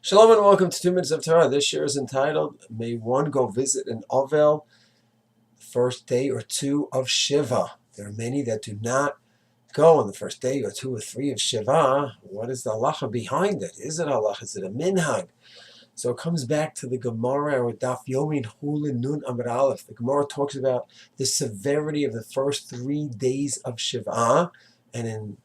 Shalom and welcome to 2 Minutes of Torah. This year is entitled, May One Go Visit an Avail, first day or two of Shiva. There are many that do not go on the first day or two or three of Shiva. What is the halacha behind it? Is it halacha? Is it a minhag? So it comes back to the Gemara or Daf Yomi Chulin Nun Amud Aleph. The Gemara talks about the severity of the first 3 days of Shiva, and in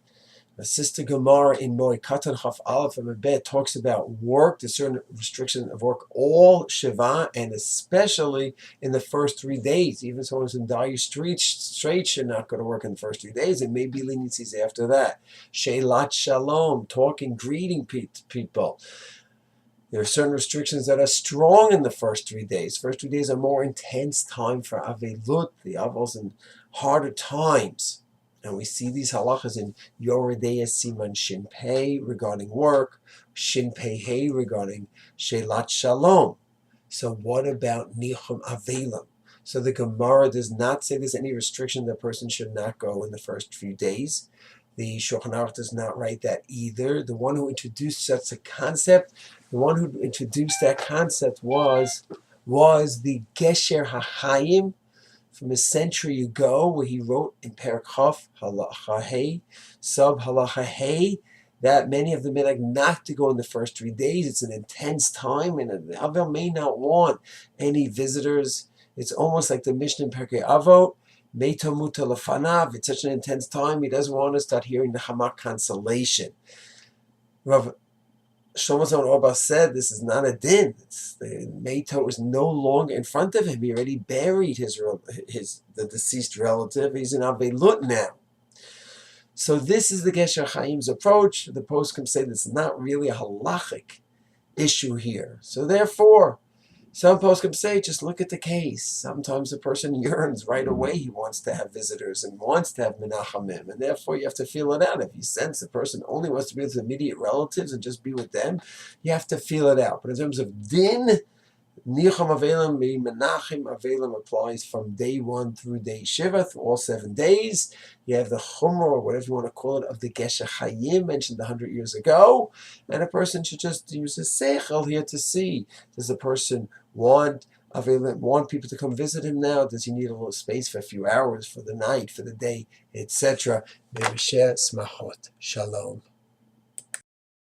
the sister Gemara in Moy Katan Chaf Aleph and Mebet talks about work, the certain restriction of work, all Shiva, and especially in the first 3 days. Even someone who's in dire straits should not go to work in the first 3 days. It may be leniencies after that. Sheilat Shalom, talking, greeting people. There are certain restrictions that are strong in the first 3 days. First 3 days are more intense time for Availut, the Avils, and harder times. And we see these halachas in Yoredeya Siman Shin Pei regarding work, Shin Pei Hey regarding Sheilat Shalom. So what about Nichum Avelim? So the Gemara does not say there's any restriction that a person should not go in the first few days. The Shulchan Aruch does not write that either. The one who introduced such a concept, was the Gesher HaChaim, from a century ago, where he wrote in Parakaf Halacha Hey, Sub Halacha Hey, that many of the men like not to go in the first 3 days. It's an intense time, and the Avail may not want any visitors. It's almost like the Mishnah in Perkei Avot, Meito Muta Lefanav. It's such an intense time, he doesn't want to start hearing the Hamak consolation. Rav Shlomo Zalman Auerbach said this is not a din. The Meito is no longer in front of him. He already buried the deceased relative. He's in Availut now. So this is the Gesher Chaim's approach. The poskim say this is not really a halachic issue here. So therefore, some poskim say just look at the case. Sometimes a person yearns right away. He wants to have visitors and wants to have menachamim, and therefore you have to feel it out. If you sense the person only wants to be with his immediate relatives and just be with them, you have to feel it out. But in terms of din, Nicham Avelim, Menachim Avelim applies from day 1 through day Shiva, through all 7 days. You have the Chumrah, or whatever you want to call it, of the Gesher Chayim, mentioned 100 years ago. And a person should just use a seichel here to see, does the person want people to come visit him now? Does he need a little space for a few hours, for the night, for the day, etc.? Smachot. Shalom.